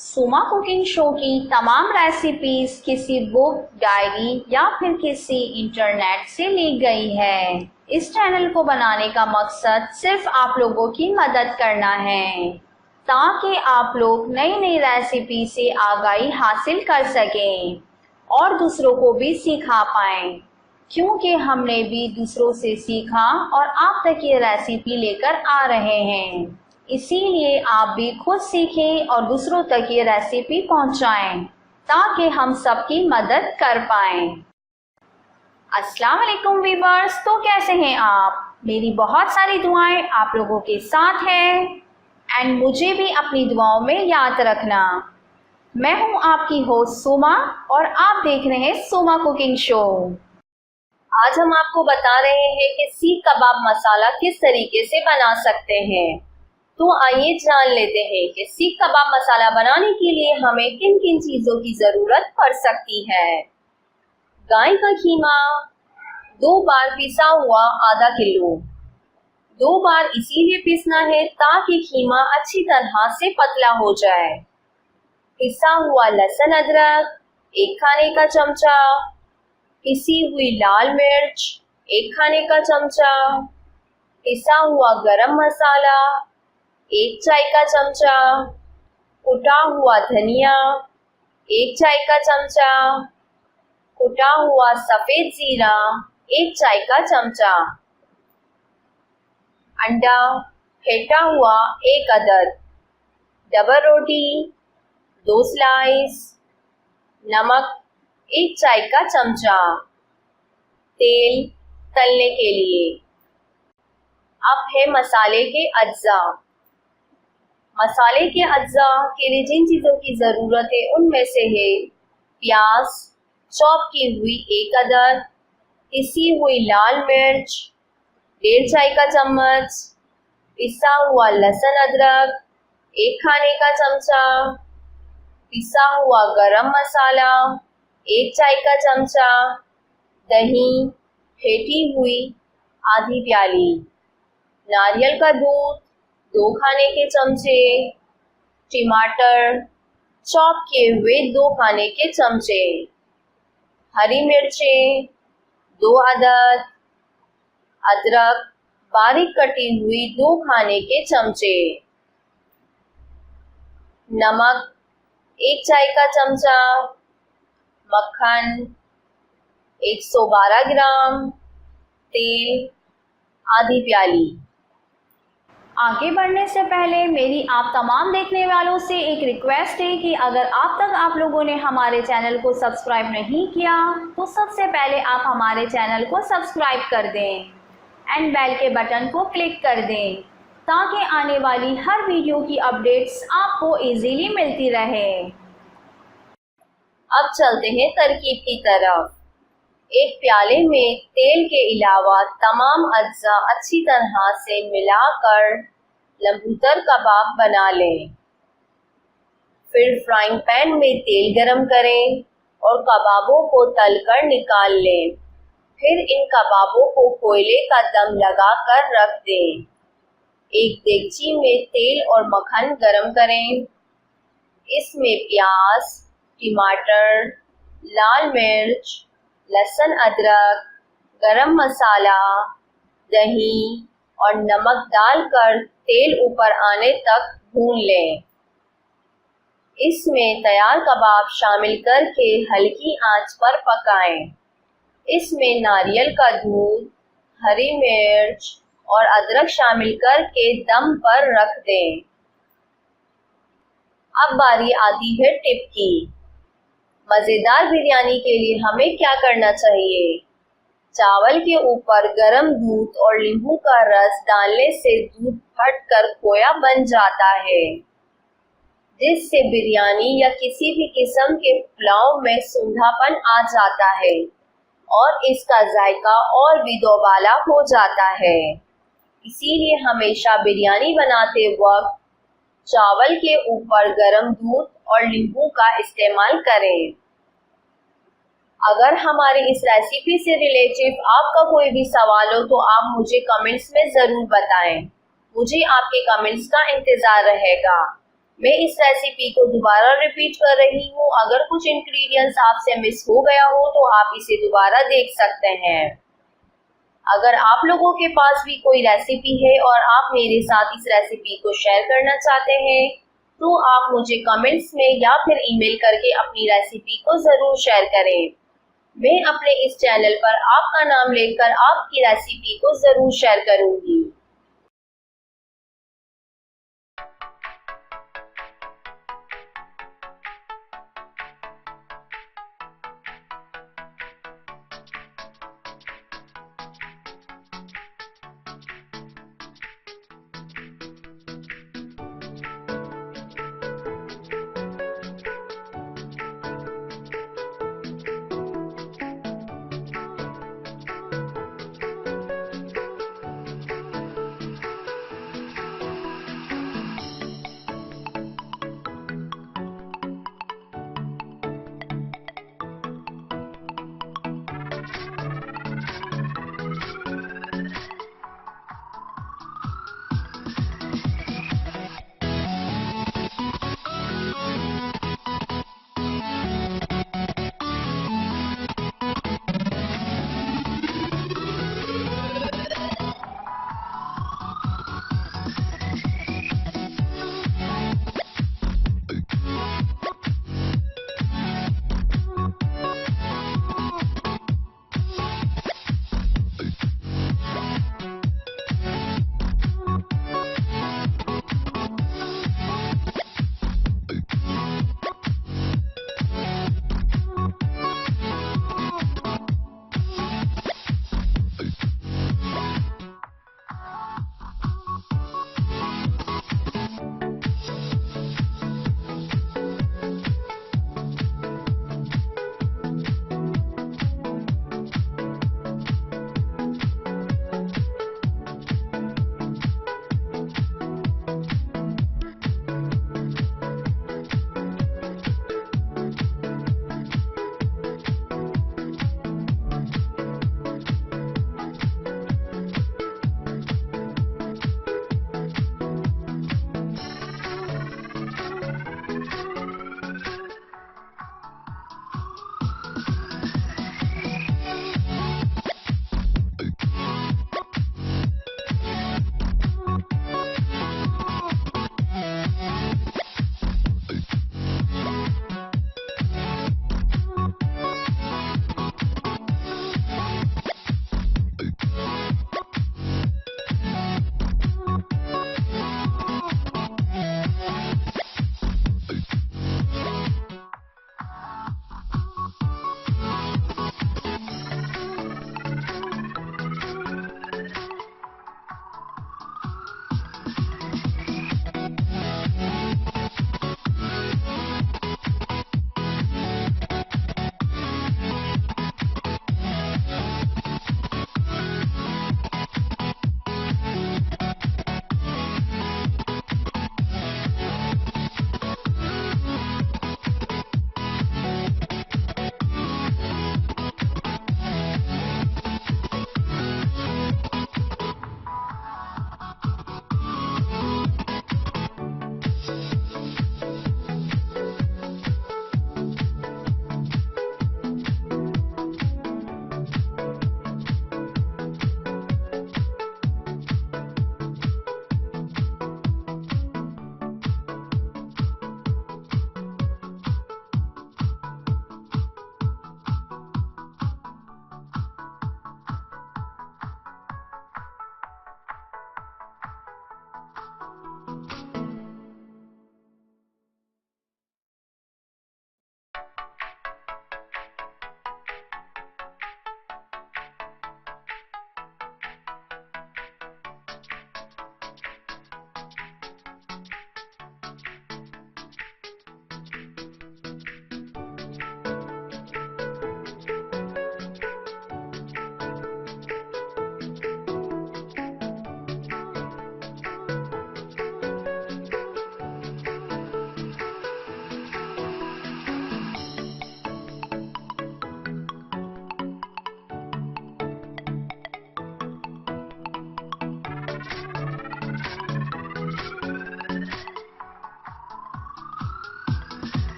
सुमा cooking show की तमाम रेसिपीज किसी बुक, डायरी या फिर किसी इंटरनेट से ली गई है। इस चैनल को बनाने का मकसद सिर्फ आप लोगों की मदद करना है ताकि आप लोग नई नई रेसिपी से आगाही हासिल कर सकें और दूसरों को भी सिखा पाएं, क्योंकि हमने भी दूसरों से सीखा और आप तक ये रेसिपी लेकर आ रहे हैं। इसीलिए आप भी खुद सीखें और दूसरों तक ये रेसिपी पहुंचाएं ताकि हम सबकी मदद कर पाएं। अस्सलाम वालेकुम वीवर्स, तो कैसे हैं आप? मेरी बहुत सारी दुआएं आप लोगों के साथ हैं एंड मुझे भी अपनी दुआओं में याद रखना। मैं हूं आपकी होस्ट सुमा और आप देख रहे हैं सुमा कुकिंग शो। आज हम आपको बता रहे हैं कि सीख कबाब मसाला किस तरीके से बना सकते हैं। तो आइए जान लेते हैं कि सीख कबाब मसाला बनाने के लिए हमें किन किन चीज़ों की ज़रूरत पड़ सकती है। गाय का कीमा 2 बार पिसा हुआ आधा किलो। 2 बार इसीलिए पीसना है ताकि कीमा अच्छी तरह से पतला हो जाए। पिसा हुआ लहसुन अदरक 1 खाने का चमचा। पिसी हुई लाल मिर्च 1 खाने का चमचा। पिसा हुआ गरम मसाला 1 चाय का चमचा। कुटा हुआ धनिया 1 चाय का चमचा। कुटा हुआ सफ़ेद जीरा 1 चाय का चमचा। अंडा फेंटा हुआ 1 अदद। डबल रोटी 2 स्लाइस। नमक 1 चाय का चमचा। तेल तलने के लिए। अब है मसाले के अज्जा। मसाले के अज्जा के लिए जिन चीज़ों की ज़रूरत है उनमें से है प्याज चॉप की हुई 1 अदद। पिसी हुई लाल मिर्च 1.5 चाय का चम्मच। पिसा हुआ लहसुन अदरक 1 खाने का चमचा। पिसा हुआ गरम मसाला 1 चाय का चमचा। दही फेंटी हुई आधी प्याली। नारियल का दूध 2 खाने के चमचे। टमाटर चॉप किए हुए 2 खाने के चमचे। हरी मिर्चें 2 अदद। अदरक बारीक कटी हुई 2 खाने के चमचे। नमक 1 चाय का चमचा। मक्खन 112 ग्राम। तेल आधी प्याली। आगे बढ़ने से पहले मेरी आप तमाम देखने वालों से एक रिक्वेस्ट है कि अगर आप लोगों ने हमारे चैनल को सब्सक्राइब नहीं किया तो सबसे पहले आप हमारे चैनल को सब्सक्राइब कर दें एंड बेल के बटन को क्लिक कर दें ताकि आने वाली हर वीडियो की अपडेट्स आपको इजीली मिलती रहे। अब चलते हैं तरकीब की तरफ। एक प्याले में तेल के अलावा तमाम अज्जा अच्छी तरह से मिलाकर लंबूतर कबाब बना लें। फिर फ्राइंग पैन में तेल गरम करें और कबाबों को तलकर निकाल लें। फिर इन कबाबों को कोयले का दम लगाकर रख दें। एक देगची में तेल और मक्खन गरम करें। इसमें प्याज, टमाटर, लाल मिर्च, लहसुन अदरक, गरम मसाला, दही और नमक डालकर तेल ऊपर आने तक भून लें। इसमें तैयार कबाब शामिल करके हल्की आंच पर पकाएं। इसमें नारियल का दूध, हरी मिर्च और अदरक शामिल करके दम पर रख दें। अब बारी आती है टिप की। मज़ेदार बिरयानी के लिए हमें क्या करना चाहिए? चावल के ऊपर गरम दूध और नींबू का रस डालने से दूध फटकर खोया बन जाता है, जिससे बिरयानी या किसी भी किस्म के पुलाव में सूंधापन आ जाता है और इसका जायका और भी दोबाला हो जाता है। इसीलिए हमेशा बिरयानी बनाते वक्त चावल के ऊपर गरम दूध और नींबू का इस्तेमाल करें। अगर हमारी इस रेसिपी से रिलेटेड आपका कोई भी सवाल हो तो आप मुझे कमेंट्स में ज़रूर बताएं। मुझे आपके कमेंट्स का इंतज़ार रहेगा। मैं इस रेसिपी को दोबारा रिपीट कर रही हूँ। अगर कुछ इंग्रेडिएंट्स आपसे मिस हो गया हो तो आप इसे दोबारा देख सकते हैं। अगर आप लोगों के पास भी कोई रेसिपी है और आप मेरे साथ इस रेसिपी को शेयर करना चाहते हैं तो आप मुझे कमेंट्स में या फिर ईमेल करके अपनी रेसिपी को ज़रूर शेयर करें। मैं अपने इस चैनल पर आपका नाम लेकर आपकी रेसिपी को ज़रूर शेयर करूँगी।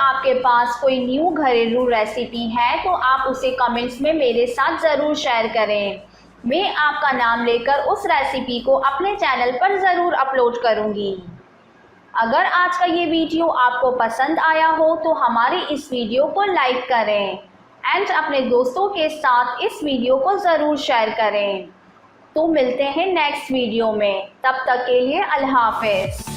आपके पास कोई न्यू घरेलू रेसिपी है तो आप उसे कमेंट्स में मेरे साथ ज़रूर शेयर करें। मैं आपका नाम लेकर उस रेसिपी को अपने चैनल पर ज़रूर अपलोड करूँगी। अगर आज का ये वीडियो आपको पसंद आया हो तो हमारी इस वीडियो को लाइक करें एंड अपने दोस्तों के साथ इस वीडियो को ज़रूर शेयर करें। तो मिलते हैं नेक्स्ट वीडियो में, तब तक के लिए अल्लाह हाफ़िज़।